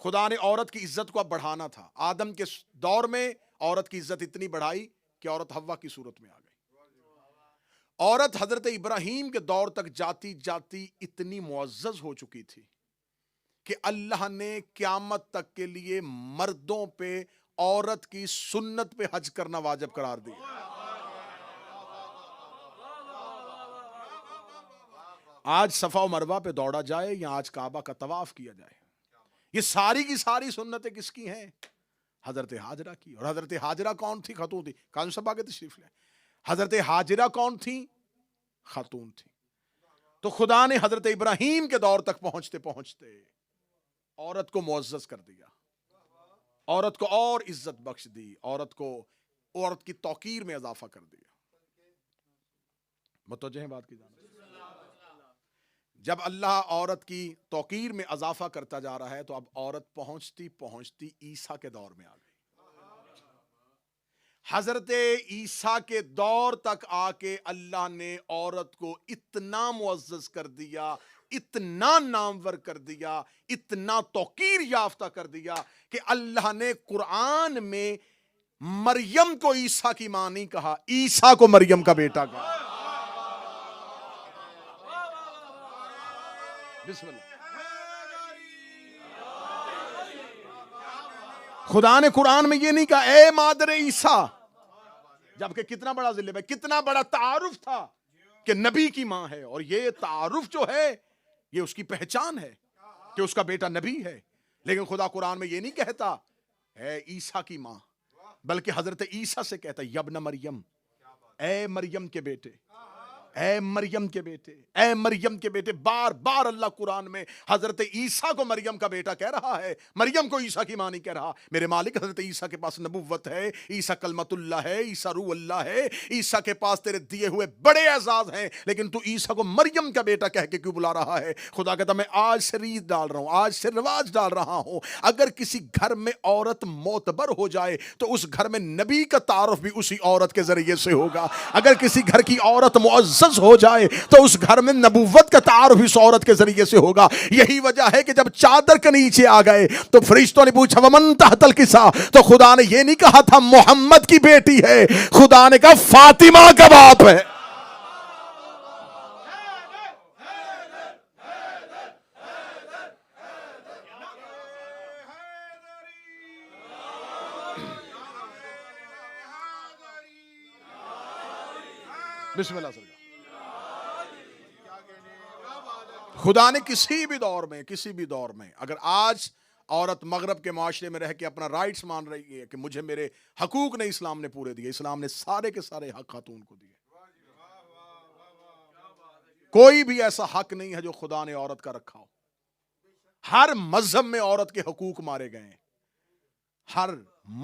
خدا نے عورت کی عزت کو اب بڑھانا تھا. آدم کے دور میں عورت کی عزت اتنی بڑھائی کہ عورت حوا کی صورت میں آ گئی. عورت حضرت ابراہیم کے دور تک جاتی جاتی اتنی معزز ہو چکی تھی کہ اللہ نے قیامت تک کے لیے مردوں پہ عورت کی سنت پہ حج کرنا واجب قرار دیا. آج صفا و مروہ پہ دوڑا جائے یا آج کعبہ کا طواف کیا جائے, یہ ساری کی ساری سنتیں کس کی ہیں؟ حضرت ہاجرہ کی. اور حضرت ہاجرہ کون تھی؟ خاتون تھی. کان صاحب آگے تشریف لیں. حضرت ہاجرہ کون تھی؟ خاتون تھی. تو خدا نے حضرت ابراہیم کے دور تک پہنچتے پہنچتے عورت کو معزز کر دیا, عورت کو اور عزت بخش دی, عورت کی توقیر میں اضافہ کر دیا. متوجہ ہیں بات کی جانب؟ جب اللہ عورت کی توقیر میں اضافہ کرتا جا رہا ہے تو اب عورت پہنچتی پہنچتی عیسیٰ کے دور میں آ گئی. حضرت عیسیٰ کے دور تک آ کے اللہ نے عورت کو اتنا معزز کر دیا, اتنا نامور کر دیا, اتنا توقیر یافتہ کر دیا کہ اللہ نے قرآن میں مریم کو عیسیٰ کی ماں نہیں کہا, عیسیٰ کو مریم کا بیٹا کہا. بسم اللہ. خدا نے قرآن میں یہ نہیں کہا اے مادر عیسیٰ, جبکہ کتنا بڑا ذلت ہے, کتنا بڑا تعارف تھا کہ نبی کی ماں ہے. اور یہ تعارف جو ہے یہ اس کی پہچان ہے کہ اس کا بیٹا نبی ہے. لیکن خدا قرآن میں یہ نہیں کہتا اے عیسیٰ کی ماں, بلکہ حضرت عیسیٰ سے کہتا یبن مریم, اے مریم کے بیٹے, اے مریم کے بیٹے, اے مریم کے بیٹے. بار بار اللہ قرآن میں حضرت عیسیٰ کو مریم کا بیٹا کہہ رہا ہے, مریم کو عیسیٰ کی ماں نہیں کہہ رہا. میرے مالک حضرت عیسیٰ کے پاس نبوت ہے, عیسیٰ کلمت اللہ ہے, عیسیٰ روح اللہ ہے, عیسیٰ کے پاس تیرے دیے ہوئے بڑے اعزاز ہیں, لیکن تو عیسیٰ کو مریم کا بیٹا کہہ کے کیوں بلا رہا ہے؟ خدا کہتا میں آج سے ریت ڈال رہا ہوں, آج سے رواج ڈال رہا ہوں. اگر کسی گھر میں عورت معتبر ہو جائے تو اس گھر میں نبی کا تعارف بھی اسی عورت کے ذریعے سے ہوگا. اگر کسی گھر کی عورت معزز ہو جائے تو اس گھر میں نبوت کا تعارف اس عورت کے ذریعے سے ہوگا. یہی وجہ ہے کہ جب چادر کے نیچے آ گئے تو فرشتوں نے پوچھا ومن تحت الکساء, تو خدا نے یہ نہیں کہا تھا محمد کی بیٹی ہے, خدا نے کہا فاطمہ کا باپ ہے. بسم اللہ سرکار. خدا نے کسی بھی دور میں اگر آج عورت مغرب کے معاشرے میں رہ کے اپنا رائٹس مان رہی ہے کہ مجھے میرے حقوق نہیں اسلام نے پورے دیے, اسلام نے سارے کے سارے حق خاتون کو دیے. کوئی بھی ایسا حق نہیں ہے جو خدا نے عورت کا رکھا ہو. ہر مذہب میں عورت کے حقوق مارے گئے ہیں, ہر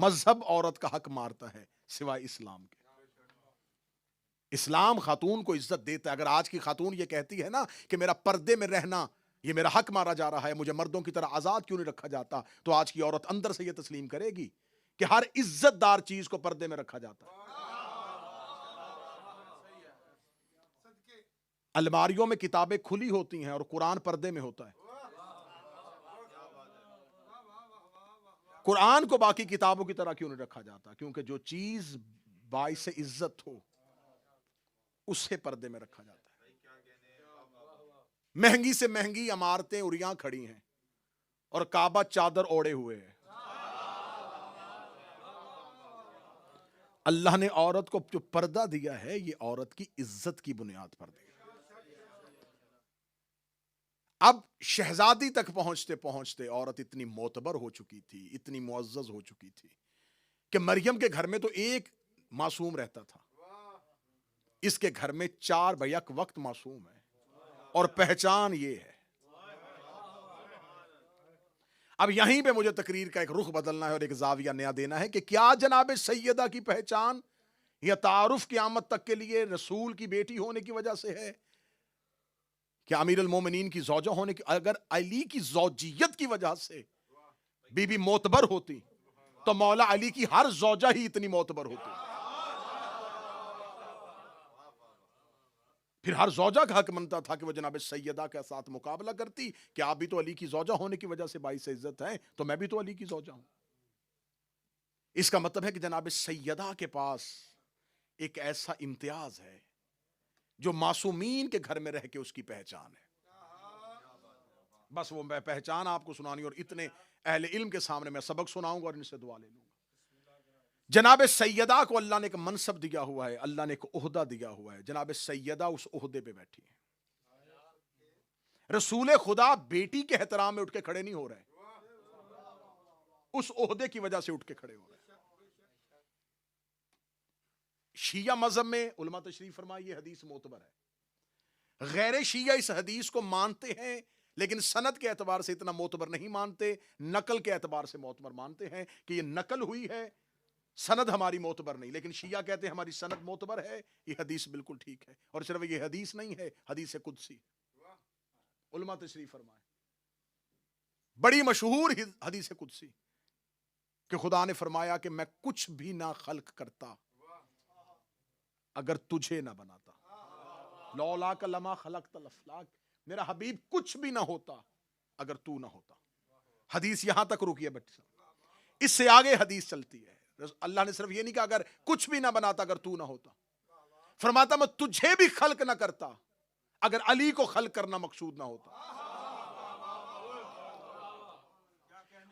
مذہب عورت کا حق مارتا ہے سوائے اسلام کے. اسلام خاتون کو عزت دیتا ہے. اگر آج کی خاتون یہ کہتی ہے نا کہ میرا پردے میں رہنا یہ میرا حق مارا جا رہا ہے, مجھے مردوں کی طرح آزاد کیوں نہیں رکھا جاتا, تو آج کی عورت اندر سے یہ تسلیم کرے گی کہ ہر عزت دار چیز کو پردے میں رکھا جاتا ہے. الماریوں میں کتابیں کھلی ہوتی ہیں اور قرآن پردے میں ہوتا ہے. قرآن کو باقی کتابوں کی طرح کیوں نہیں رکھا جاتا؟ کیونکہ جو چیز باعث عزت ہو اسے پردے میں رکھا جاتا ہے. مہنگی سے مہنگی عمارتیں اریاں کھڑی ہیں اور کعبہ چادر اوڑے ہوئے ہیں. اللہ نے عورت کو جو پردہ دیا ہے یہ عورت کی عزت کی بنیاد پر دیا. اب شہزادی تک پہنچتے پہنچتے عورت اتنی معتبر ہو چکی تھی, اتنی معزز ہو چکی تھی کہ مریم کے گھر میں تو ایک معصوم رہتا تھا, اس کے گھر میں 4 بیک وقت معصوم ہے, اور پہچان یہ ہے. اب یہیں پہ مجھے تقریر کا ایک رخ بدلنا ہے اور ایک زاویہ نیا دینا ہے کہ کیا جناب سیدہ کی پہچان یا تعارف قیامت تک کے لیے رسول کی بیٹی ہونے کی وجہ سے ہے, کیا امیر المومنین کی زوجہ ہونے کی؟ اگر علی کی زوجیت کی وجہ سے بی بی معتبر ہوتی تو مولا علی کی ہر زوجہ ہی اتنی معتبر ہوتی. پھر ہر زوجہ کا حق بنتا تھا کہ وہ جناب سیدہ کے ساتھ مقابلہ کرتی کہ آپ بھی تو علی کی زوجہ ہونے کی وجہ سے باعث عزت ہیں، تو میں بھی تو علی کی زوجہ ہوں۔ اس کا مطلب ہے کہ جناب سیدہ کے پاس ایک ایسا امتیاز ہے جو معصومین کے گھر میں رہ کے اس کی پہچان ہے۔ بس وہ میں پہچان آپ کو سنانی، اور اتنے اہل علم کے سامنے میں سبق سناؤں گا اور ان سے دعا لے لوں گا۔ جناب سیدہ کو اللہ نے ایک منصب دیا ہوا ہے، اللہ نے ایک عہدہ دیا ہوا ہے۔ جناب سیدہ اس عہدے پہ بیٹھی ہے۔ رسول خدا بیٹی کے احترام میں اٹھ کے کھڑے نہیں ہو رہے، اس عہدے کی وجہ سے اٹھ کے کھڑے ہو رہے۔ شیعہ مذہب میں علماء تشریف فرمائے یہ حدیث معتبر ہے، غیر شیعہ اس حدیث کو مانتے ہیں لیکن سند کے اعتبار سے اتنا معتبر نہیں مانتے، نقل کے اعتبار سے معتبر مانتے ہیں کہ یہ نقل ہوئی ہے، سند ہماری معتبر نہیں۔ لیکن شیعہ کہتے ہیں ہماری سند معتبر ہے، یہ حدیث بالکل ٹھیک ہے، اور صرف یہ حدیث نہیں ہے، حدیث قدسی۔ علماء تشریف فرمائے بڑی مشہور حدیث قدسی کہ خدا نے فرمایا کہ میں کچھ بھی نہ خلق کرتا اگر تجھے نہ بناتا، لولاک لما خلقت الافلاک، میرا حبیب کچھ بھی نہ ہوتا اگر تو نہ ہوتا۔ حدیث یہاں تک رکی ہے بچہ، اس سے آگے حدیث چلتی ہے۔ اللہ نے صرف یہ نہیں کہا اگر کچھ بھی نہ بناتا اگر تو نہ ہوتا، فرماتا میں تجھے بھی خلق نہ کرتا اگر علی کو خلق کرنا مقصود نہ ہوتا،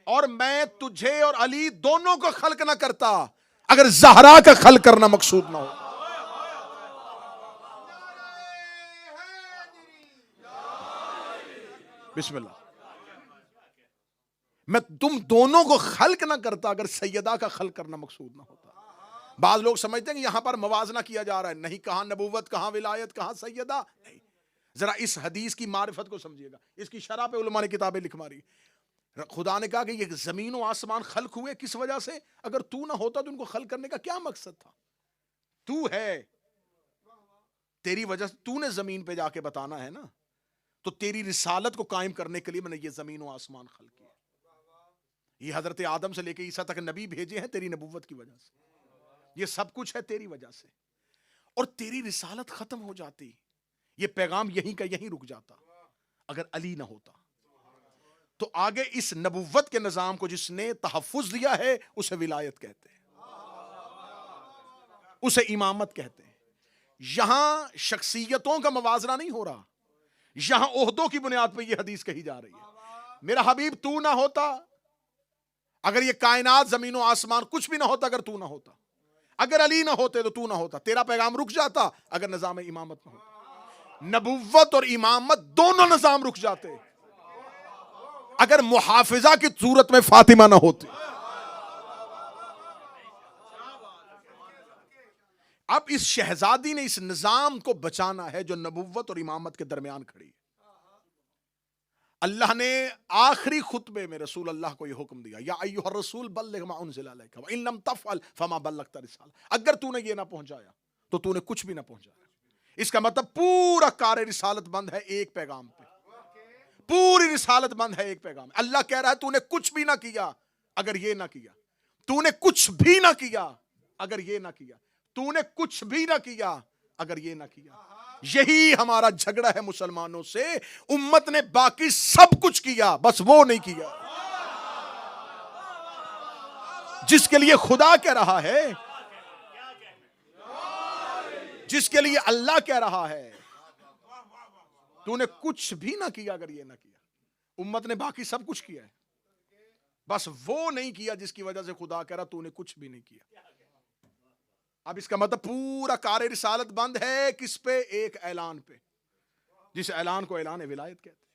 اور میں تجھے اور علی دونوں کو خلق نہ کرتا اگر زہرا کا خلق کرنا مقصود نہ ہوتا۔ بسم اللہ، میں تم دونوں کو خلق نہ کرتا اگر سیدہ کا خلق کرنا مقصود نہ ہوتا۔ بعض لوگ سمجھتے ہیں کہ یہاں پر موازنہ کیا جا رہا ہے، نہیں، کہاں نبوت، کہاں ولایت، کہاں سیدہ، نہیں۔ ذرا اس حدیث کی معرفت کو سمجھیے گا، اس کی شرح پہ علماء نے کتابیں لکھ ماری۔ خدا نے کہا کہ یہ زمین و آسمان خلق ہوئے کس وجہ سے؟ اگر تو نہ ہوتا تو ان کو خلق کرنے کا کیا مقصد تھا؟ تو ہے، تیری وجہ سے تو نے زمین پہ جا کے بتانا ہے نا، تو تیری رسالت کو قائم کرنے کے لیے میں نے یہ زمین و آسمان خلق کیا۔ یہ حضرت آدم سے لے کے عیسیٰ تک نبی بھیجے ہیں تیری نبوت کی وجہ سے، یہ سب کچھ ہے تیری وجہ سے، اور تیری رسالت ختم ہو جاتی، یہ پیغام یہیں کا یہیں رک جاتا اگر علی نہ ہوتا۔ تو آگے اس نبوت کے نظام کو جس نے تحفظ دیا ہے اسے ولایت کہتے ہیں، اسے امامت کہتے ہیں۔ یہاں شخصیتوں کا موازنہ نہیں ہو رہا، یہاں عہدوں کی بنیاد پہ یہ حدیث کہی جا رہی ہے۔ میرا حبیب تو نہ ہوتا اگر یہ کائنات زمین و آسمان کچھ بھی نہ ہوتا اگر تو نہ ہوتا، اگر علی نہ ہوتے تو تو نہ ہوتا، تیرا پیغام رک جاتا اگر نظام امامت نہ ہوتا، نبوت اور امامت دونوں نظام رک جاتے اگر محافظہ کی صورت میں فاطمہ نہ ہوتی۔ اب اس شہزادی نے اس نظام کو بچانا ہے جو نبوت اور امامت کے درمیان کھڑی ہے۔ اللہ نے آخری خطبے میں رسول اللہ کو یہ حکم دیا، یا ایھا الرسول بلغ ما انزل الیک وان لم تفعل فما بلغت رسالہ، اگر تو نے یہ نہ پہنچایا تو تو نے کچھ بھی نہ پہنچایا۔ اس کا مطلب پورا کار رسالت بند ہے ایک پیغام پہ، پوری رسالت بند ہے ایک پیغام۔ اللہ کہہ رہا ہے تو نے کچھ بھی نہ کیا اگر یہ نہ کیا، تو نے کچھ بھی نہ کیا اگر یہ نہ کیا، تو نے کچھ بھی نہ کیا اگر یہ نہ کیا۔ یہی ہمارا جھگڑا ہے مسلمانوں سے، امت نے باقی سب کچھ کیا بس وہ نہیں کیا جس کے لیے خدا کہہ رہا ہے، جس کے لیے اللہ کہہ رہا ہے تو نے کچھ بھی نہ کیا اگر یہ نہ کیا۔ امت نے باقی سب کچھ کیا ہے، بس وہ نہیں کیا جس کی وجہ سے خدا کہہ رہا تو نے کچھ بھی نہیں کیا۔ اب اس کا مطلب پورا کار رسالت بند ہے کس پہ؟ ایک اعلان پہ، جس اعلان کو اعلان ولایت کہتے ہیں۔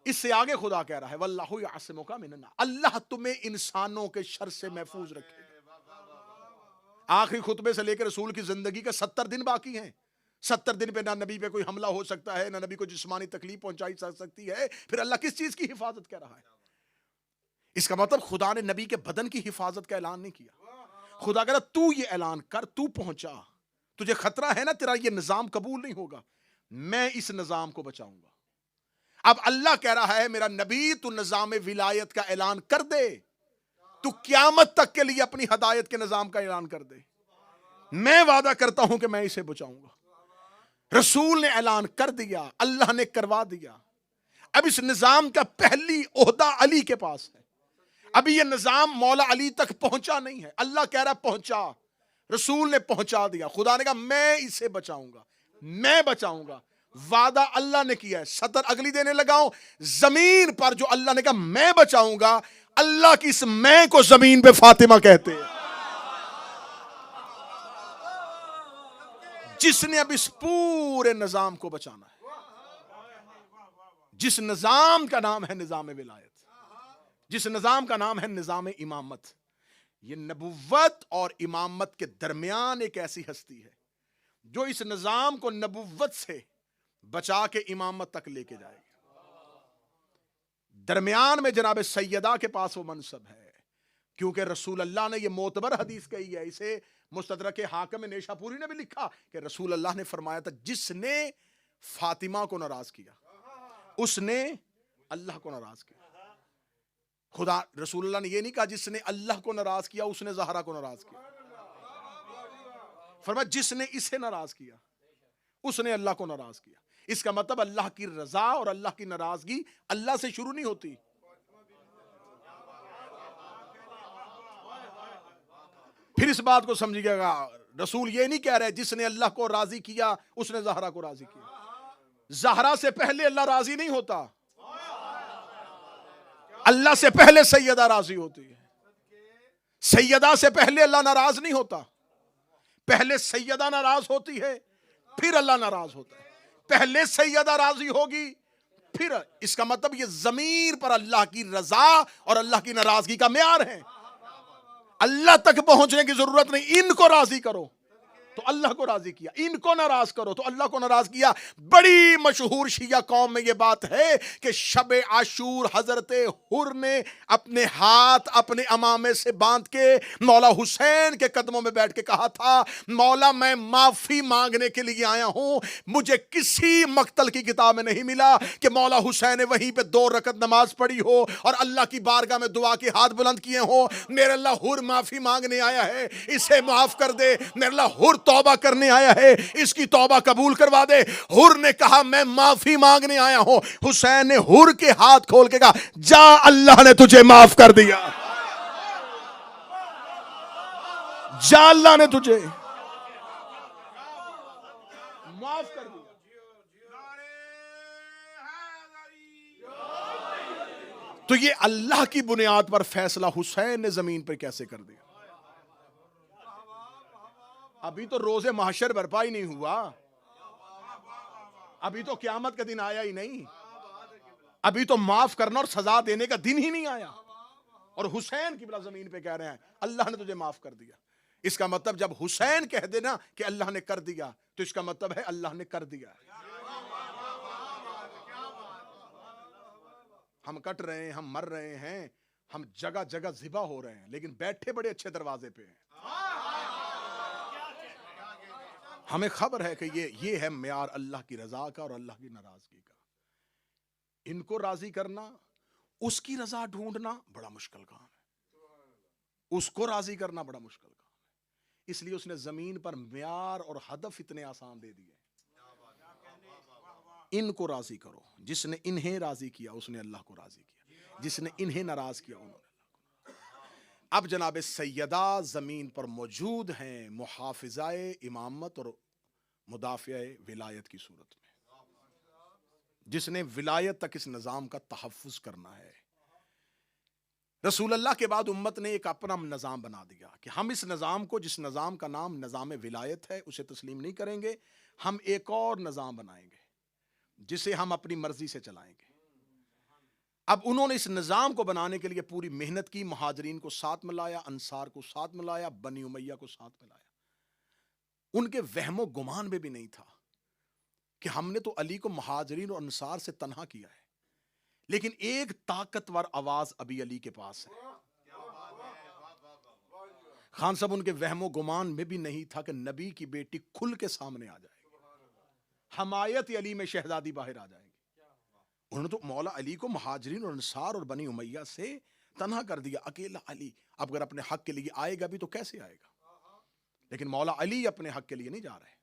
اس سے آگے خدا کہہ رہا ہے واللہ یعصمک من الناس، اللہ تمہیں انسانوں کے شر سے محفوظ رکھے گا۔ آخری خطبے سے لے کے رسول کی زندگی کا 70 دن باقی ہیں، 70 دن پہ نہ نبی پہ کوئی حملہ ہو سکتا ہے، نہ نبی کو جسمانی تکلیف پہنچائی جا سکتی ہے، پھر اللہ کس چیز کی حفاظت کر رہا ہے؟ اس کا مطلب خدا نے نبی کے بدن کی حفاظت کا اعلان نہیں کیا۔ خدا کہہ رہا تو یہ اعلان کر، تو پہنچا، تجھے خطرہ ہے نا تیرا یہ نظام قبول نہیں ہوگا، میں اس نظام کو بچاؤں گا۔ اب اللہ کہہ رہا ہے میرا نبی تو نظام ولایت کا اعلان کر دے، تو قیامت تک کے لیے اپنی ہدایت کے نظام کا اعلان کر دے، میں وعدہ کرتا ہوں کہ میں اسے بچاؤں گا۔ رسول نے اعلان کر دیا، اللہ نے کروا دیا. اب اس نظام کا پہلی عہدہ علی کے پاس ہے. ابھی یہ نظام مولا علی تک پہنچا نہیں ہے. اللہ کہہ رہا پہنچا، رسول نے پہنچا دیا. خدا نے کہا میں اسے بچاؤں گا، میں بچاؤں گا. وعدہ اللہ نے کیا ہے. سطر اگلی دینے لگا ہوں. زمین پر جو اللہ نے کہا میں بچاؤں گا، اللہ کی اس میں کو زمین پہ فاطمہ کہتے ہیں. جس نے اب اس پورے نظام کو بچانا ہے، جس نظام کا نام ہے نظام ولایت، جس نظام کا نام ہے نظام امامت. یہ نبوت اور امامت کے درمیان ایک ایسی ہستی ہے جو اس نظام کو نبوت سے بچا کے امامت تک لے کے جائے گی. درمیان میں جناب سیدہ کے پاس وہ منصب ہے، کیونکہ رسول اللہ نے یہ معتبر حدیث کہی ہے. اسے مستدرک حاکم نیشا پوری نے بھی لکھا کہ رسول اللہ نے فرمایا تھا جس نے فاطمہ کو ناراض کیا اس نے اللہ کو ناراض کیا. خدا رسول اللہ نے یہ نہیں کہا جس نے اللہ کو ناراض کیا اس نے زہرا کو ناراض کیا. فرمایا جس نے اسے ناراض کیا اس نے اللہ کو ناراض کیا. اس کا مطلب اللہ کی رضا اور اللہ کی ناراضگی اللہ سے شروع نہیں ہوتی. پھر اس بات کو سمجھیے گا، رسول یہ نہیں کہہ رہے جس نے اللہ کو راضی کیا اس نے زہرا کو راضی کیا. زہرا سے پہلے اللہ راضی نہیں ہوتا، اللہ سے پہلے سیدہ راضی ہوتی ہے. سیدہ سے پہلے اللہ ناراض نہیں ہوتا، پہلے سیدہ ناراض ہوتی ہے پھر اللہ ناراض ہوتا ہے. پہلے سیدہ راضی ہوگی پھر. اس کا مطلب یہ زمین پر اللہ کی رضا اور اللہ کی ناراضگی کا معیار ہے. اللہ تک پہنچنے کی ضرورت نہیں. ان کو راضی کرو تو اللہ کو راضی کیا، ان کو ناراض کرو تو اللہ کو ناراض کیا. بڑی مشہور شیعہ قوم میں یہ بات ہے کہ شب عاشور حضرت حر نے اپنے ہاتھ اپنے امامے سے باندھ کے مولا حسین کے قدموں میں بیٹھ کے کہا تھا مولا میں معافی مانگنے کے لیے آیا ہوں. مجھے کسی مقتل کی کتاب میں نہیں ملا کہ مولا حسین نے وہیں پہ 2 رکعت نماز پڑھی ہو اور اللہ کی بارگاہ میں دعا کے ہاتھ بلند کیے ہوں میرے اللہ حر معافی مانگنے آیا ہے اسے معاف کر دے، میرے اللہ حر توبہ کرنے آیا ہے اس کی توبہ قبول کروا دے. حر نے کہا میں معافی مانگنے آیا ہوں. حسین نے حر کے ہاتھ کھول کے کہا جا اللہ نے تجھے معاف کر دیا، جا اللہ نے تجھے معاف کر دیا. تو یہ اللہ کی بنیاد پر فیصلہ حسین نے زمین پر کیسے کر دیا. ابھی تو روز محشر برپا ہی نہیں ہوا، ابھی تو قیامت کا دن آیا ہی نہیں، ابھی تو معاف کرنا اور سزا دینے کا دن ہی نہیں آیا. اور حسین کی بلا زمین پہ کہہ رہے ہیں اللہ نے تجھے معاف کر دیا. اس کا مطلب جب حسین کہہ دینا کہ اللہ نے کر دیا تو اس کا مطلب ہے اللہ نے کر دیا ہے. ہم کٹ رہے ہیں، ہم مر رہے ہیں، ہم جگہ جگہ ذبح ہو رہے ہیں، لیکن بیٹھے بڑے اچھے دروازے پہ ہیں. ہمیں خبر ہے کہ یہ ہے معیار اللہ کی رضا کا اور اللہ کی ناراضگی کا. ان کو راضی کرنا، اس کی رضا ڈھونڈنا بڑا مشکل کام ہے، اس کو راضی کرنا بڑا مشکل کام ہے. اس لیے اس نے زمین پر معیار اور ہدف اتنے آسان دے دیے. ان کو راضی کرو، جس نے انہیں راضی کیا اس نے اللہ کو راضی کیا، جس نے انہیں ناراض کیا انہوں نے اللہ کو. اب جناب سیدہ زمین پر موجود ہیں محافظہ امامت اور مدافع ولایت کی صورت میں، جس نے ولایت تک اس نظام کا تحفظ کرنا ہے. رسول اللہ کے بعد امت نے ایک اپنا نظام بنا دیا کہ ہم اس نظام کو، جس نظام کا نام نظام ولایت ہے، اسے تسلیم نہیں کریں گے. ہم ایک اور نظام بنائیں گے جسے ہم اپنی مرضی سے چلائیں گے. اب انہوں نے اس نظام کو بنانے کے لیے پوری محنت کی. مہاجرین کو ساتھ ملایا، انصار کو ساتھ ملایا، بنی امیہ کو ساتھ ملایا. ان کے وہم و گمان میں بھی نہیں تھا کہ ہم نے تو علی کو مہاجرین اور انصار سے تنہا کیا ہے، لیکن ایک طاقتور آواز ابھی علی کے پاس ہے. خان صاحب ان کے وہم و گمان میں بھی نہیں تھا کہ نبی کی بیٹی کھل کے سامنے آ جائے گی، حمایت علی میں شہزادی باہر آ جائے گی. انہوں نے تو مولا علی کو مہاجرین اور انصار اور بنی امیہ سے تنہا کر دیا. اکیلا علی اب اگر اپنے حق کے لیے آئے گا بھی تو کیسے آئے گا؟ لیکن مولا علی اپنے حق کے لیے نہیں جا رہے.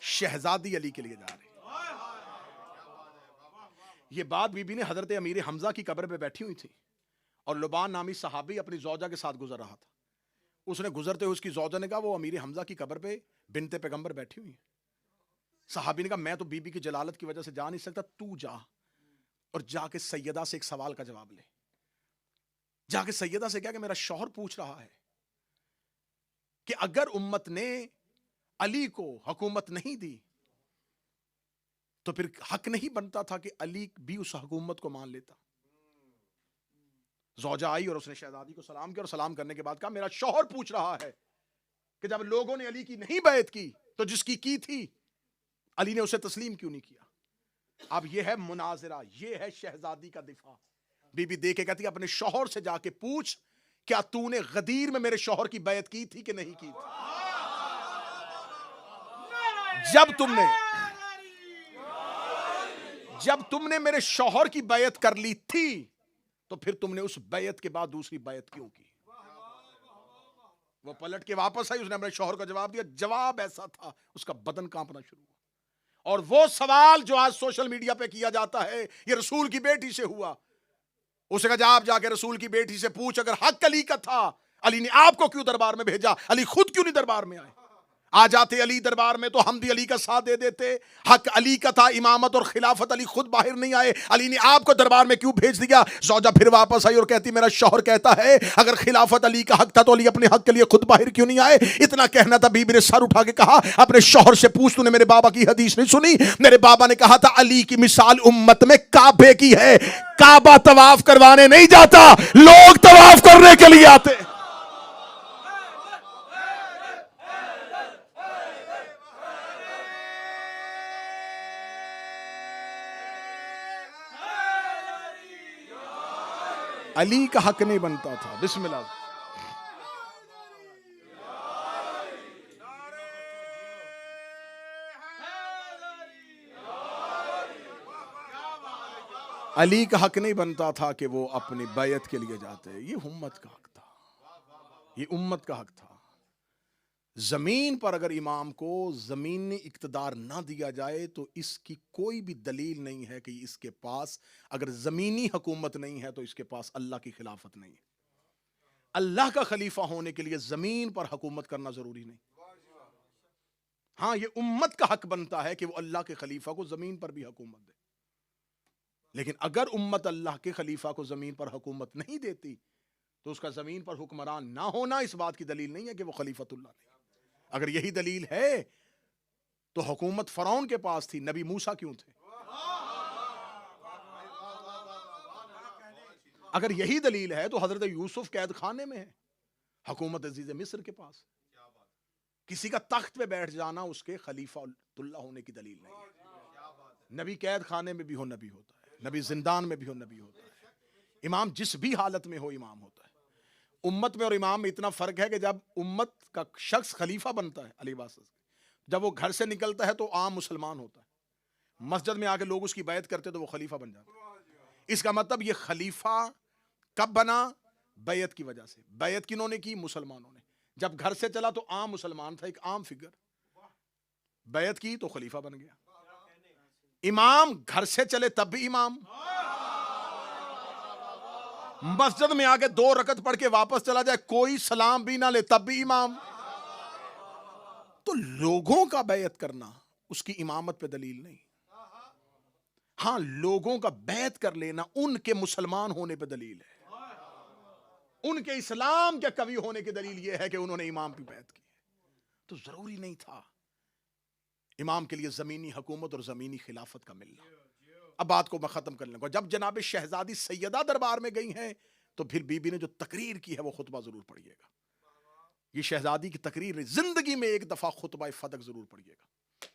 شہزادی علی کے لیے جا رہے ہیں. یہ بات بی بی نے حضرت امیر حمزہ کی قبر پہ بیٹھی ہوئی تھی اور لبان نامی صحابی اپنی زوجہ کے ساتھ گزر رہا تھا. اس نے گزرتے ہوئے اس کی زوجہ نے کہا وہ امیر حمزہ کی قبر پہ بنت پیغمبر بیٹھی ہوئی ہے. صحابی نے کہا میں تو بی بی کی جلالت کی وجہ سے جا نہیں سکتا, تو جا اور جا کے سیدہ سے ایک سوال کا جواب لے. جا کے سیدہ سے کیا کہ میرا شوہر پوچھ رہا ہے کہ اگر امت نے علی کو حکومت نہیں دی تو پھر حق نہیں بنتا تھا کہ علی بھی اس حکومت کو مان لیتا. زوجہ آئی اور اس نے شہزادی کو سلام کیا اور سلام کرنے کے بعد کہا میرا شوہر پوچھ رہا ہے کہ جب لوگوں نے علی کی نہیں بیعت کی تو جس کی تھی علی نے اسے تسلیم کیوں نہیں کیا. اب یہ ہے مناظرہ, یہ ہے شہزادی کا دفاع. بی بی دے کے کہتی ہے اپنے شوہر سے جا کے پوچھ کیا تو نے غدیر میں میرے شوہر کی بیعت کی تھی کہ نہیں کی تھی. جب تم نے میرے شوہر کی بیعت کر لی تھی تو پھر تم نے اس بیعت کے بعد دوسری بیعت کیوں کی. وہ پلٹ کے واپس آئی, اس نے اپنے شوہر کا جواب دیا. جواب ایسا تھا اس کا بدن کانپنا شروع ہوا. اور وہ سوال جو آج سوشل میڈیا پہ کیا جاتا ہے یہ رسول کی بیٹی سے ہوا. اسے کہا آپ جا کے رسول کی بیٹی سے پوچھ اگر حق علی کا تھا علی نے آپ کو کیوں دربار میں بھیجا, علی خود کیوں نہیں دربار میں آئے. آ جاتے علی دربار میں تو ہم بھی علی کا ساتھ دے دیتے. حق علی کا تھا امامت اور خلافت, علی خود باہر نہیں آئے, علی نے آپ کو دربار میں کیوں بھیج دیا. زوجہ پھر واپس آئی اور کہتی میرا شوہر کہتا ہے اگر خلافت علی کا حق تھا تو علی اپنے حق کے لیے خود باہر کیوں نہیں آئے. اتنا کہنا تھا بی بی نے سر اٹھا کے کہا اپنے شوہر سے پوچھ, تو نے میرے بابا کی حدیث نہیں سنی. میرے بابا نے کہا تھا علی کی مثال امت میں کعبے کی ہے. کعبہ طواف کروانے نہیں جاتا, لوگ طواف کرنے کے لیے آتے. علی کا حق نہیں بنتا تھا. بسم اللہ. علی کا حق نہیں بنتا تھا کہ وہ اپنی بیعت کے لیے جاتے. یہ امت کا حق تھا, یہ امت کا حق تھا. زمین پر اگر امام کو زمینی اقتدار نہ دیا جائے تو اس کی کوئی بھی دلیل نہیں ہے کہ اس کے پاس اگر زمینی حکومت نہیں ہے تو اس کے پاس اللہ کی خلافت نہیں ہے. اللہ کا خلیفہ ہونے کے لیے زمین پر حکومت کرنا ضروری نہیں. ہاں یہ امت کا حق بنتا ہے کہ وہ اللہ کے خلیفہ کو زمین پر بھی حکومت دے. لیکن اگر امت اللہ کے خلیفہ کو زمین پر حکومت نہیں دیتی تو اس کا زمین پر حکمران نہ ہونا اس بات کی دلیل نہیں ہے کہ وہ خلیفۃ اللہ نہیں. اگر یہی دلیل ہے تو حکومت فرعون کے پاس تھی, نبی موسیٰ کیوں تھے؟ اگر یہی دلیل ہے تو حضرت یوسف قید خانے میں ہے, حکومت عزیز مصر کے پاس. کسی کا تخت پہ بیٹھ جانا اس کے خلیفہ اللہ ہونے کی دلیل نہیں ہے. نبی قید خانے میں بھی ہو نبی ہوتا ہے, نبی زندان میں بھی ہو نبی ہوتا ہے, امام جس بھی حالت میں ہو امام ہوتا ہے. امت میں اور امام میں اتنا فرق ہے کہ جب امت کا شخص خلیفہ بنتا ہے علی واسطے, جب وہ گھر سے نکلتا ہے تو عام مسلمان ہوتا ہے. مسجد میں آ کے لوگ اس کی بیعت کرتے تو وہ خلیفہ بن جاتا ہے. اس کا مطلب یہ خلیفہ کب بنا؟ بیعت کی وجہ سے. بیعت کنہوں نے کی؟ مسلمانوں نے. جب گھر سے چلا تو عام مسلمان تھا, ایک عام فگر. بیعت کی تو خلیفہ بن گیا. امام گھر سے چلے تب بھی امام, مسجد میں آ کے 2 رکعت پڑھ کے واپس چلا جائے, کوئی سلام بھی نہ لے تب بھی امام. تو لوگوں کا بیعت کرنا اس کی امامت پہ دلیل نہیں. ہاں لوگوں کا بیعت کر لینا ان کے مسلمان ہونے پہ دلیل ہے. ان کے اسلام کے قوی ہونے کی دلیل یہ ہے کہ انہوں نے امام کی بیعت کی. تو ضروری نہیں تھا امام کے لیے زمینی حکومت اور زمینی خلافت کا ملنا. اب بات کو میں ختم کر لوں گا. جب جناب شہزادی سیدہ دربار میں گئی ہیں تو پھر بی بی نے جو تقریر کی ہے وہ خطبہ ضرور پڑھیے گا. یہ شہزادی کی تقریر, زندگی میں ایک دفعہ خطبہ فدق ضرور پڑھیے گا.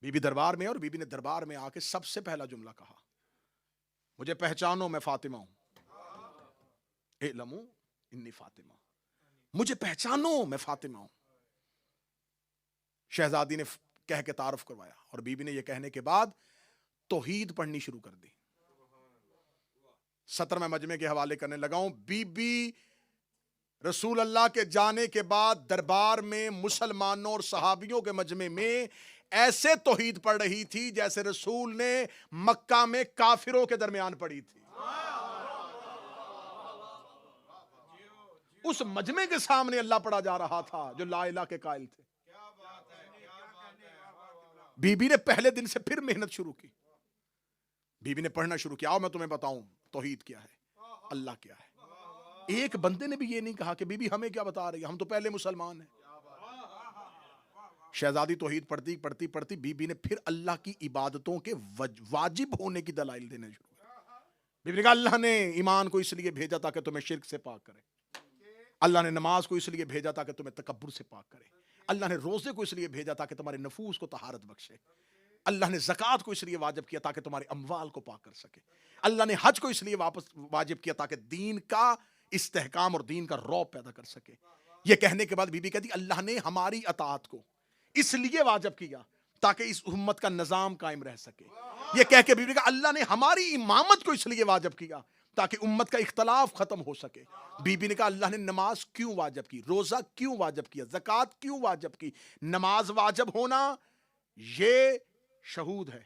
بی بی دربار میں, اور بی بی نے دربار میں آ کے سب سے پہلا جملہ کہا, مجھے پہچانو میں فاطمہ ہوں. اعلموا انی فاطمہ, مجھے پہچانو میں فاطمہ ہوں. شہزادی نے کہہ کے تعارف کروایا اور بی بی نے یہ کہنے کے بعد توحید پڑھنی شروع کر دی. سطر میں مجمع کے حوالے کرنے لگا ہوں. بی بی رسول اللہ کے جانے کے بعد دربار میں مسلمانوں اور صحابیوں کے مجمع میں ایسے توحید پڑھ رہی تھی جیسے رسول نے مکہ میں کافروں کے درمیان پڑھی تھی. اس مجمع کے سامنے اللہ پڑھا جا رہا تھا جو لا الہ کے قائل تھے. بی بی نے پہلے دن سے پھر محنت شروع کی. بی بی نے پڑھنا شروع کیا. آؤ میں تمہیں بتاؤں توحید کیا ہے, اللہ کیا ہے. ایک بندے نے بھی یہ نہیں کہا کہ بی بی ہمیں کیا بتا رہی ہے, ہم تو پہلے مسلمان ہیں. شہزادی توحید پڑھتی پڑھتی پڑھتی بی بی نے پھر اللہ کی عبادتوں کے واجب ہونے کی دلائل دینے شروع کیا. بی بی نے کہا اللہ نے ایمان کو اس لیے بھیجا تاکہ تمہیں شرک سے پاک کرے. اللہ نے نماز کو اس لیے بھیجا تاکہ تمہیں تکبر سے پاک کرے. اللہ نے روزے کو اس لیے بھیجا تاکہ تمہارے نفوس کو طہارت بخشے. اللہ نے زکوٰۃ کو اس لیے واجب کیا تاکہ تمہارے اموال کو پاک کر سکے. اللہ نے حج کو اس لیے واجب کیا تاکہ دین کا استحکام اور دین کا رعب پیدا کر سکے. یہ کہنے کے بعد بی بی کہتی اللہ نے ہماری اطاعت کو اس لیے واجب کیا تاکہ اس امت کا نظام قائم رہ سکے. یہ کہہ کے بی بی کہا اللہ نے ہماری امامت کو اس لیے واجب کیا تاکہ امت کا اختلاف ختم ہو سکے. بی بی نے کہا اللہ نے نماز کیوں واجب کی, روزہ کیوں واجب کیا, زکوٰۃ کیوں واجب کی. نماز واجب ہونا یہ شہود ہے,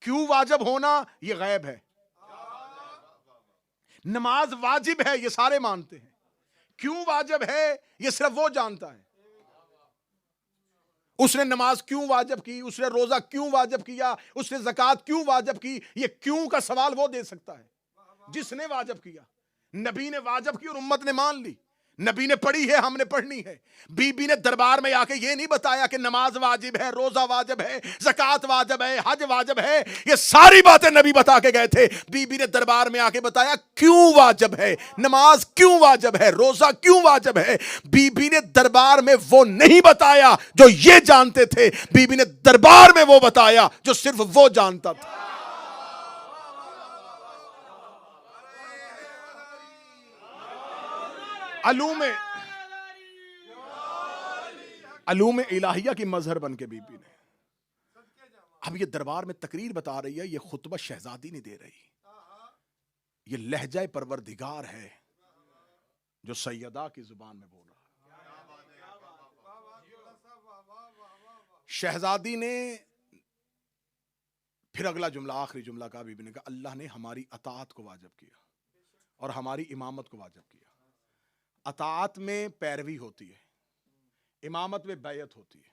کیوں واجب ہونا یہ غیب ہے. نماز واجب ہے یہ سارے مانتے ہیں, کیوں واجب ہے یہ صرف وہ جانتا ہے. اس نے نماز کیوں واجب کی, اس نے روزہ کیوں واجب کیا, اس نے زکوٰۃ کیوں واجب کی, یہ کیوں کا سوال وہ دے سکتا ہے جس نے واجب کیا. نبی نے واجب کی اور امت نے مان لی. نبی نے پڑھی ہے, ہم نے پڑھنی ہے. بی بی نے دربار میں آ کے یہ نہیں بتایا کہ نماز واجب ہے, روزہ واجب ہے, زکوٰۃ واجب ہے, حج واجب ہے. یہ ساری باتیں نبی بتا کے گئے تھے. بی بی نے دربار میں آ کے بتایا کیوں واجب ہے, نماز کیوں واجب ہے, روزہ کیوں واجب ہے. بی بی نے دربار میں وہ نہیں بتایا جو یہ جانتے تھے, بی بی نے دربار میں وہ بتایا جو صرف وہ جانتا تھا. علوم الہیہ کی مظہر بن کے بی بی نے اب یہ دربار میں تقریر بتا رہی ہے. یہ خطبہ شہزادی نہیں دے رہی, یہ لہجہ پروردگار ہے جو سیدہ کی زبان میں بول رہا ہے. شہزادی نے پھر اگلا جملہ, آخری جملہ کہا. بی بی نے کہا اللہ نے ہماری اطاعت کو واجب کیا اور ہماری امامت کو واجب کیا. اطاعت میں پیروی ہوتی ہے, امامت میں بیعت ہوتی ہے.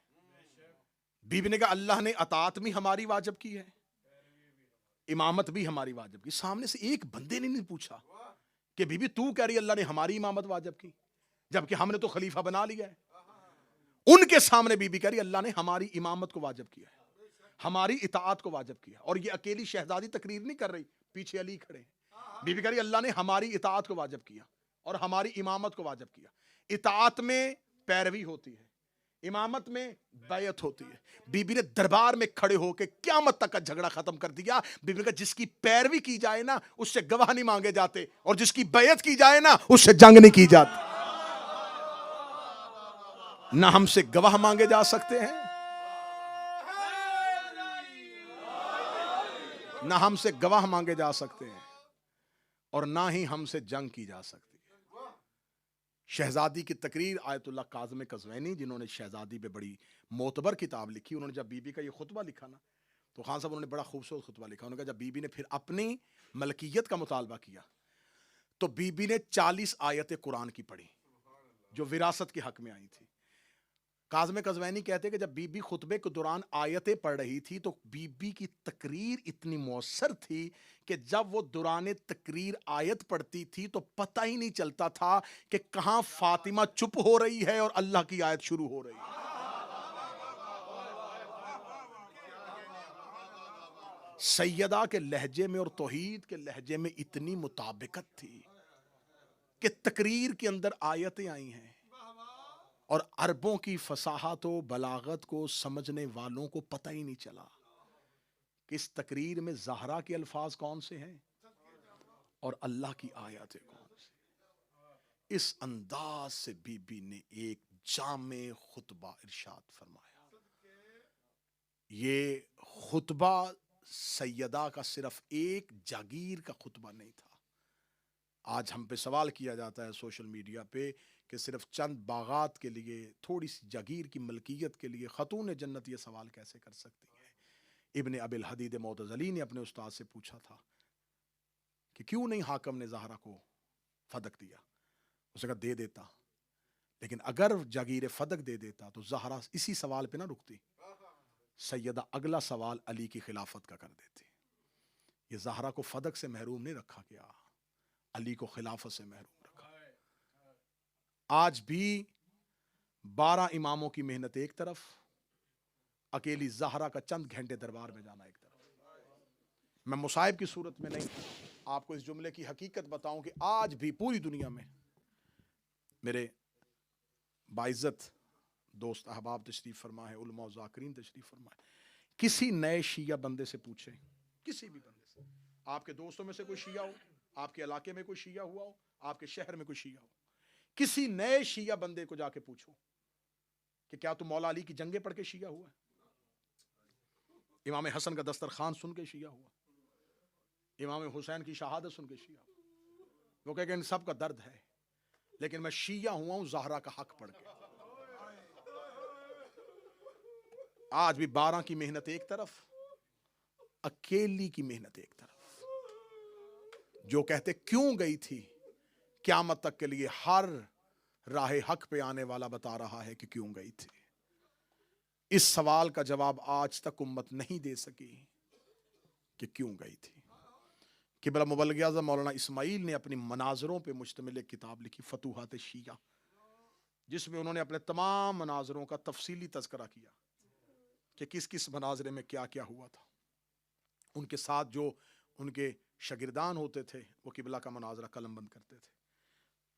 بی بی نے کہا اللہ نے اطاعت بھی ہماری واجب کی ہے, امامت بھی ہماری واجب کی. سامنے سے ایک بندے نے نہیں پوچھا کہ بی بی تو کہہ رہی اللہ نے ہماری امامت واجب کی جبکہ ہم نے تو خلیفہ بنا لیا ہے. ان کے سامنے بی بی کہہ رہی اللہ نے ہماری امامت کو واجب کیا ہے, ہماری اطاعت کو واجب کیا. اور یہ اکیلی شہزادی تقریر نہیں کر رہی, پیچھے علی کھڑے ہیں. بی بی کہہ رہی اللہ نے ہماری اطاعت کو واجب کیا اور ہماری امامت کو واجب کیا. اطاعت میں پیروی ہوتی ہے, امامت میں بیعت ہوتی ہے. بی بی نے دربار میں کھڑے ہو کے قیامت تک کا جھگڑا ختم کر دیا. بی بی نے کہا جس کی پیروی کی جائے نا اس سے گواہ نہیں مانگے جاتے, اور جس کی بیعت کی جائے نا اس سے جنگ نہیں کی جاتی. نہ ہم سے گواہ مانگے جا سکتے ہیں, نہ ہم سے گواہ مانگے جا سکتے ہیں, اور نہ ہی ہم سے جنگ کی جا سکتی. شہزادی کی تقریر آیت اللہ کاظم قزوینی جنہوں نے شہزادی پہ بڑی معتبر کتاب لکھی, انہوں نے جب بی بی کا یہ خطبہ لکھا نا تو خان صاحب انہوں نے بڑا خوبصورت خطبہ لکھا. انہوں نے کہا جب بی بی نے پھر اپنی ملکیت کا مطالبہ کیا تو بی بی نے 40 آیتیں قرآن کی پڑھی جو وراثت کے حق میں آئی تھی. کاظم قزوینی کہتے ہیں کہ جب بی بی خطبے کے دوران آیتیں پڑھ رہی تھی تو بی بی کی تقریر اتنی مؤثر تھی کہ جب وہ دوران تقریر آیت پڑھتی تھی تو پتہ ہی نہیں چلتا تھا کہ کہاں فاطمہ چپ ہو رہی ہے اور اللہ کی آیت شروع ہو رہی ہے. سیدہ کے لہجے میں اور توحید کے لہجے میں اتنی مطابقت تھی کہ تقریر کے اندر آیتیں آئی ہیں اور عربوں کی فصاحت و بلاغت کو سمجھنے والوں کو پتہ ہی نہیں چلا کہ اس تقریر میں زہرا کے الفاظ کون سے ہیں اور اللہ کی آیاتیں کون سی. اس انداز سے بی بی نے ایک جامع خطبہ ارشاد فرمایا. یہ خطبہ سیدہ کا صرف ایک جاگیر کا خطبہ نہیں تھا, آج ہم پہ سوال کیا جاتا ہے سوشل میڈیا پہ کہ صرف چند باغات کے لیے، تھوڑی سی جاگیر کی ملکیت کے لیے خاتون جنت یہ سوال کیسے کر سکتی ہیں؟ ابن ابی الحدید معتزلی نے اپنے استاد سے پوچھا تھا کہ کیوں نہیں حاکم نے زہرا کو فدق دیا؟ اس نے کہا دے دیتا، لیکن اگر جاگیر فدق دے دیتا تو زہرا اسی سوال پہ نہ رکتی، سیدہ اگلا سوال علی کی خلافت کا کر دیتی۔ یہ زہرا کو فدق سے محروم نہیں رکھا گیا، علی کو خلافت سے محروم رکھا۔ آج بھی 12 اماموں کی محنت ایک طرف، اکیلی زہرا کا چند گھنٹے دربار میں جانا ایک طرف۔ میں مصائب کی صورت میں نہیں، آپ کو اس جملے کی حقیقت بتاؤں کہ آج بھی پوری دنیا میں میرے باعزت دوست احباب تشریف فرما ہے، علماء و ذاکرین تشریف فرما ہے، کسی نئے شیعہ بندے سے پوچھیں، کسی بھی بندے سے، آپ کے دوستوں میں سے کوئی شیعہ ہو، آپ کے علاقے میں کوئی شیعہ ہوا ہو، آپ کے شہر میں کوئی شیعہ ہو، کسی نئے شیعہ بندے کو جا کے پوچھو کہ کیا تم مولا علی کی جنگیں پڑھ کے شیعہ ہوا ہے، امام حسن کا دسترخوان سن کے شیعہ ہوا، امام حسین کی شہادت سن کے شیعہ ہوا؟ وہ کہے کہ ان سب کا درد ہے، لیکن میں شیعہ ہوا ہوں زہرا کا حق پڑھ کے۔ آج بھی 12 کی محنت ایک طرف، اکیلی کی محنت ایک طرف۔ جو کہتے کیوں گئی تھی، قیامت تک کے لیے ہر راہ حق پہ آنے والا بتا رہا ہے کہ کیوں گئی تھی۔ اس سوال کا جواب آج تک امت نہیں دے سکی کہ کیوں گئی تھی۔ قبلہ مبلغ اعظم مولانا اسماعیل نے اپنی مناظروں پہ مشتمل ایک کتاب لکھی، فتوحات شیعہ، جس میں انہوں نے اپنے تمام مناظروں کا تفصیلی تذکرہ کیا کہ کس کس مناظرے میں کیا کیا ہوا تھا۔ ان کے ساتھ جو ان کے شاگردان ہوتے تھے وہ قبلہ کا مناظرہ قلم بند کرتے تھے۔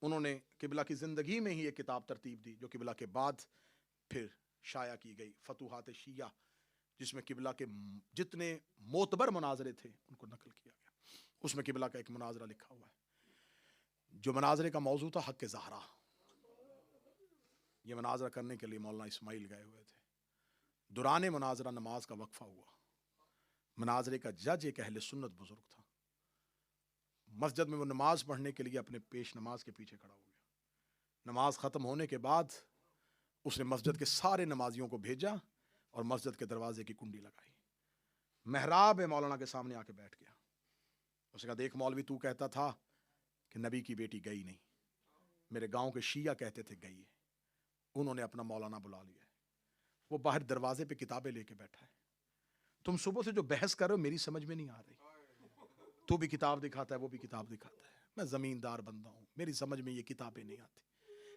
انہوں نے قبلہ کی زندگی میں ہی ایک کتاب ترتیب دی جو قبلہ کے بعد پھر شائع کی گئی، فتوحات شیعہ، جس میں قبلہ کے جتنے معتبر مناظرے تھے ان کو نقل کیا گیا۔ اس میں قبلہ کا ایک مناظرہ لکھا ہوا ہے جو مناظرے کا موضوع تھا حق زہرا۔ یہ مناظرہ کرنے کے لیے مولانا اسماعیل گئے ہوئے تھے۔ دوران مناظرہ نماز کا وقفہ ہوا۔ مناظرے کا جج ایک اہل سنت بزرگ تھا۔ مسجد میں وہ نماز پڑھنے کے لیے اپنے پیش نماز کے پیچھے کھڑا ہو گیا۔ نماز ختم ہونے کے بعد اس نے مسجد کے سارے نمازیوں کو بھیجا اور مسجد کے دروازے کی کنڈی لگائی۔ محراب مولانا کے سامنے آ کے بیٹھ گیا۔ اس نے کہا دیکھ مولوی، تو کہتا تھا کہ نبی کی بیٹی گئی نہیں، میرے گاؤں کے شیعہ کہتے تھے گئی ہے۔ انہوں نے اپنا مولانا بلا لیا ہے، وہ باہر دروازے پہ کتابیں لے کے بیٹھا ہے۔ تم صبح سے جو بحث کر رہے ہو میری سمجھ میں نہیں آ رہی۔ تو بھی کتاب دکھاتا ہے، وہ بھی کتاب دکھاتا ہے۔ میں زمیندار بندہ ہوں، میری سمجھ میں یہ کتابیں نہیں آتی۔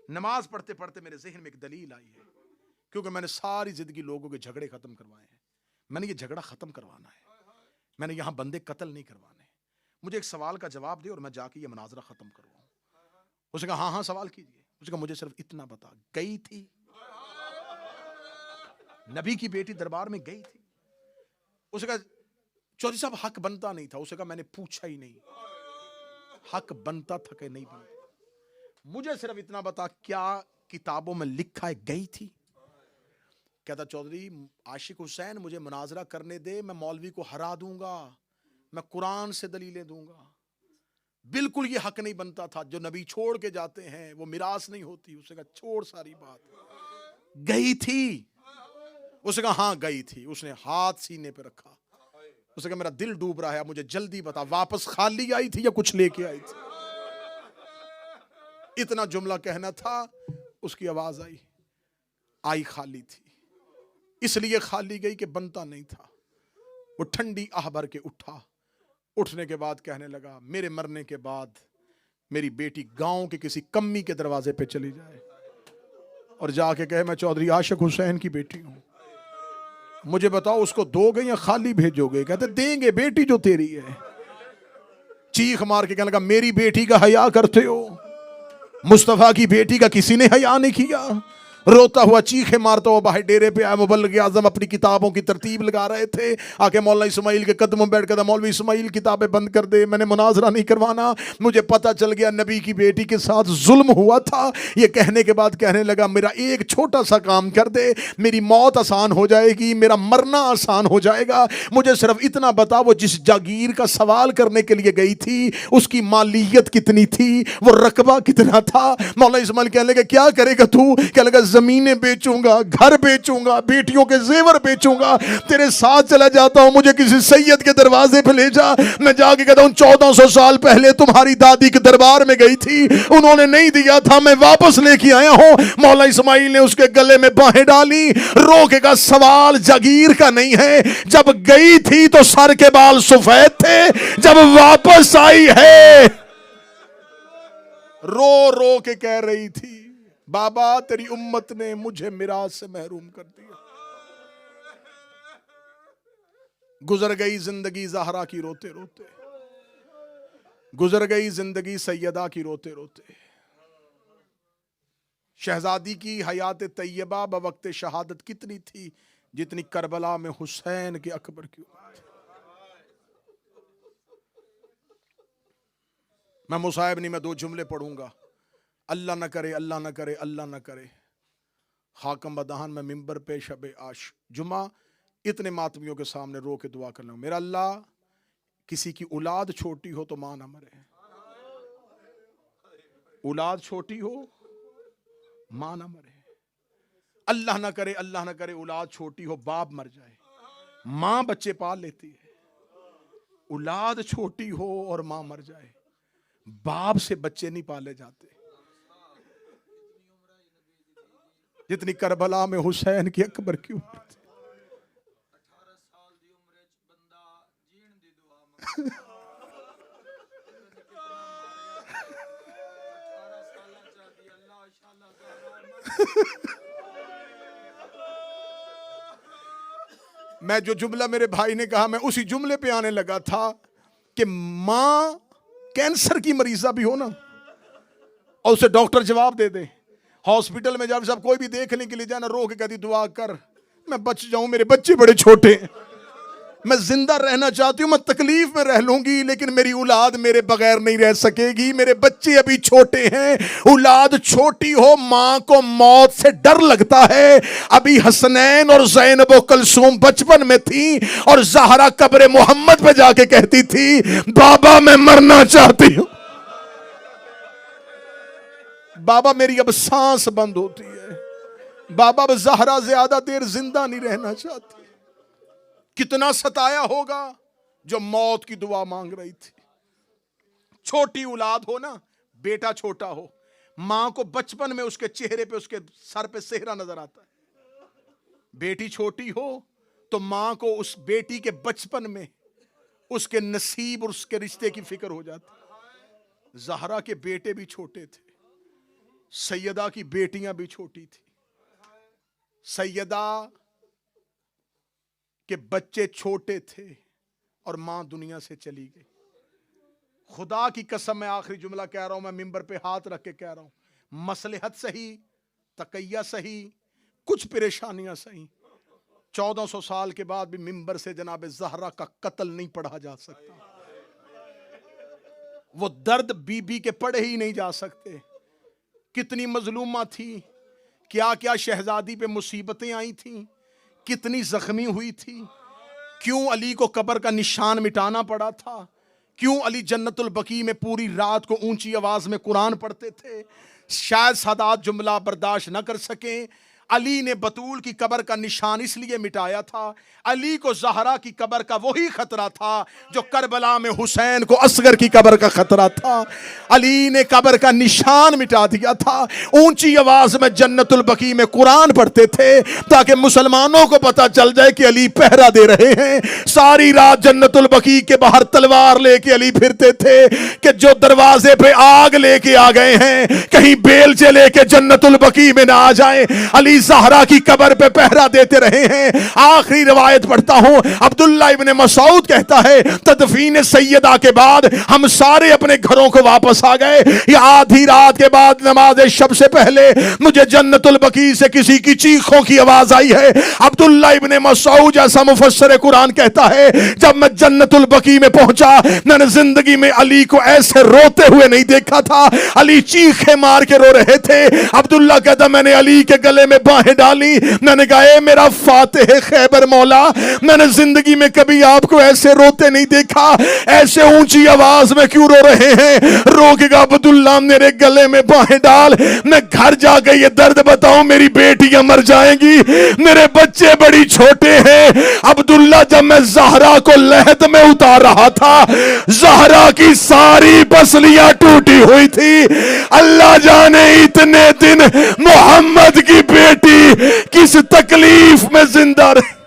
نماز پڑھتے پڑھتے میرے ذہن میں ایک دلیل آئی ہے، کیونکہ میں نے ساری زندگی لوگوں کے جھگڑے ختم کروائے ہیں۔ میں نے یہ جھگڑا ختم کروانا ہے، میں نے یہاں بندے قتل نہیں کروانے۔ مجھے ایک سوال کا جواب دے اور میں جا کے یہ مناظرہ ختم کرواؤں۔ اس نے کہا ہاں سوال کیجیے۔ اس نے کہا مجھے صرف اتنا بتا، گئی تھی نبی کی بیٹی دربار میں گئی تھی؟ اس نے کہا چودھری صاحب حق بنتا نہیں تھا۔ اس نے کہا میں نے پوچھا ہی نہیں، حق بنتا تھا کہ نہیں بنتا؟ مجھے صرف اتنا بتا، کیا کتابوں میں لکھا ہے گئی تھی؟ کہتا چودھری عاشق حسین مجھے مناظرہ کرنے دے، میں مولوی کو ہرا دوں گا، میں قرآن سے دلیلیں دوں گا۔ بالکل یہ حق نہیں بنتا تھا، جو نبی چھوڑ کے جاتے ہیں وہ میراث نہیں ہوتی۔ اس نے کہا چھوڑ ساری بات، گئی تھی؟ اس نے کہا ہاں گئی تھی۔ اس نے ہاتھ سینے پہ رکھا، اس نے کہا میرا دل ڈوب رہا ہے، مجھے جلدی بتا واپس خالی آئی تھی یا کچھ لے کے آئی تھی؟ اتنا جملہ کہنا تھا، اس کی آواز آئی خالی تھی۔ اس لیے خالی گئی کہ بنتا نہیں تھا۔ وہ ٹھنڈی آہ بھر کے اٹھا، اٹھنے کے بعد کہنے لگا میرے مرنے کے بعد میری بیٹی گاؤں کے کسی کمی کے دروازے پہ چلی جائے اور جا کے کہے میں چودھری عاشق حسین کی بیٹی ہوں، مجھے بتاؤ اس کو دو گے یا خالی بھیجو گے؟ کہتے دیں گے، بیٹی جو تیری ہے۔ چیخ مار کے کہنے لگا میری بیٹی کا حیا کرتے ہو؟ مصطفیٰ کی بیٹی کا کسی نے حیا نہیں کیا؟ روتا ہوا چیخے مارتا ہوا باہر ڈیرے پہ آیا. مبلغ اعظم اپنی کتابوں کی ترتیب لگا رہے تھے. آکے مولانا اسماعیل کے قدموں بیٹھ کر مولوی اسماعیل کتابیں بند کر دے, میں نے مناظرہ نہیں کروانا, مجھے پتہ چل گیا نبی کی بیٹی کے ساتھ ظلم ہوا تھا. یہ کہنے کے بعد کہنے لگا میرا ایک چھوٹا سا کام کر دے, میری موت آسان ہو جائے گی, میرا مرنا آسان ہو جائے گا. مجھے صرف اتنا بتا وہ جس جاگیر کا سوال کرنے کے لیے گئی تھی اس کی مالیت کتنی تھی, وہ رقبہ کتنا تھا. مولانا اسماعیل کہنے لگا کیا کرے گا تو؟ کہنے لگا زمینیں بیچوں گا, گھر بیچوں گا, بیٹیوں کے زیور بیچوں گا, تیرے ساتھ چلا جاتا ہوں, مجھے کسی سید کے دروازے پہ لے جا, میں جا کے کہتا ہوں 1400 سال پہلے تمہاری دادی کے دربار میں گئی تھی, انہوں نے نہیں دیا تھا, میں واپس لے کے آیا ہوں. مولا اسماعیل نے اس کے گلے میں باہیں ڈالی. روکے کا سوال جاگیر کا نہیں ہے, جب گئی تھی تو سر کے بال سفید تھے, جب واپس آئی ہے رو رو کے کہہ رہی تھی بابا تیری امت نے مجھے میراث سے محروم کر دیا. گزر گئی زندگی زہرا کی روتے روتے, گزر گئی زندگی سیدہ کی روتے روتے. شہزادی کی حیات طیبہ بوقت شہادت کتنی تھی جتنی کربلا میں حسین کے اکبر کی عمر تھی. میں مصاحب نہیں, میں 2 جملے پڑھوں گا. اللہ نہ کرے, اللہ نہ کرے, اللہ نہ کرے حاکم بدہان میں ممبر پہ شب جمعہ اتنے ماتمیوں کے سامنے رو کے دعا کر لوں, میرا اللہ کسی کی اولاد چھوٹی ہو تو ماں نہ مرے, اولاد چھوٹی ہو ماں نہ مرے. اللہ نہ کرے, اللہ نہ کرے اولاد چھوٹی ہو باپ مر جائے, ماں بچے پال لیتی ہے. اولاد چھوٹی ہو اور ماں مر جائے, باپ سے بچے نہیں پالے جاتے. جتنی کربلا میں حسین کی اکبر کی عمر تھی. میں جو جملہ میرے بھائی نے کہا میں اسی جملے پہ آنے لگا تھا کہ ماں کینسر کی مریضہ بھی ہو نا اور اسے ڈاکٹر جواب دے دے, ہاسپٹل میں جب سب کوئی بھی دیکھنے کے لیے جانا رو کے کہتی دعا کر میں بچ جاؤں, میرے بچے بڑے چھوٹے ہیں, میں زندہ رہنا چاہتی ہوں, میں تکلیف میں رہ لوں گی لیکن میری اولاد میرے بغیر نہیں رہ سکے گی, میرے بچے ابھی چھوٹے ہیں. اولاد چھوٹی ہو ماں کو موت سے ڈر لگتا ہے. ابھی حسنین اور زینب و کلثوم بچپن میں تھی اور زہرا قبر محمد پہ جا کے کہتی تھی بابا میں مرنا چاہتی ہوں, بابا میری اب سانس بند ہوتی ہے, بابا اب زہرا زیادہ دیر زندہ نہیں رہنا چاہتی. کتنا ستایا ہوگا جو موت کی دعا مانگ رہی تھی. چھوٹی اولاد ہو نا, بیٹا چھوٹا ہو, ماں کو بچپن میں اس کے چہرے پہ اس کے سر پہ صحرا نظر آتا ہے. بیٹی چھوٹی ہو تو ماں کو اس بیٹی کے بچپن میں اس کے نصیب اور اس کے رشتے کی فکر ہو جاتی. زہرا کے بیٹے بھی چھوٹے تھے, سیدہ کی بیٹیاں بھی چھوٹی تھی. سیدہ کہ بچے چھوٹے تھے اور ماں دنیا سے چلی گئی. خدا کی قسم میں آخری جملہ کہہ رہا ہوں, میں ممبر پہ ہاتھ رکھ کے کہہ رہا ہوں, مصلحت صحیح, تقیہ صحیح, کچھ پریشانیاں صحیح, 1400 سال کے بعد بھی ممبر سے جناب زہرا کا قتل نہیں پڑھا جا سکتا. وہ درد بی بی کے پڑھے ہی نہیں جا سکتے. کتنی مظلومہ تھی, کیا کیا شہزادی پہ مصیبتیں آئی تھیں, کتنی زخمی ہوئی تھی. کیوں علی کو قبر کا نشان مٹانا پڑا تھا, کیوں علی جنت البقیع میں پوری رات کو اونچی آواز میں قرآن پڑھتے تھے. شاید سادات جملہ برداشت نہ کر سکیں. علی نے بطول کی قبر کا نشان اس لیے مٹایا تھا, علی کو زہرا کی قبر کا وہی خطرہ تھا جو کربلا میں حسین کو اصغر کی قبر کا خطرہ تھا. علی نے قبر کا نشان مٹا دیا تھا. اونچی آواز میں جنت البقیع میں قرآن پڑھتے تھے تاکہ مسلمانوں کو پتا چل جائے کہ علی پہرا دے رہے ہیں. ساری رات جنت البقیع کے باہر تلوار لے کے علی پھرتے تھے کہ جو دروازے پہ آگ لے کے آ گئے ہیں کہیں بیلچے لے کے جنت البقیع میں نہ آ جائیں. علی زہرا کی قبر پہ پہرا دیتے رہے ہیں. آخری روایت پڑھتا ہوں, عبداللہ ابن مسعود کہتا ہے تدفین سیدہ کے بعد ہم سارے اپنے گھروں کو واپس آ گئے. یہ آدھی رات کے بعد نماز شب سے پہلے مجھے جنت البقیع سے کسی کی چیخوں کی آواز آئی ہے. عبداللہ ابن مسعود جیسا مفسر قرآن کہتا ہے جب میں جنت البقیع میں پہنچا میں نے زندگی میں علی کو ایسے روتے ہوئے نہیں دیکھا تھا. علی چیخیں مار کے رو رہے تھے. عبداللہ کہتا میں نے علی کے گلے میں باہیں ڈالی, میں نے کہا اے میرا فاتح خیبر مولا, میں نے زندگی میں کبھی آپ کو ایسے روتے نہیں دیکھا, ایسے اونچی آواز میں کیوں رو رہے ہیں؟ رو کے کہا عبداللہ میرے گلے میں باہیں ڈال, میں گھر جا کے یہ درد بتاؤں, میری بیٹیاں مر جائیں گی, میرے بچے بڑی چھوٹے ہیں. عبداللہ جب میں زہرا کو لحد میں اتار رہا تھا زہرا کی ساری پسلیاں ٹوٹی ہوئی تھی. اللہ جانے اتنے دن محمد کی بیٹی کس تکلیف میں زندہ رہی.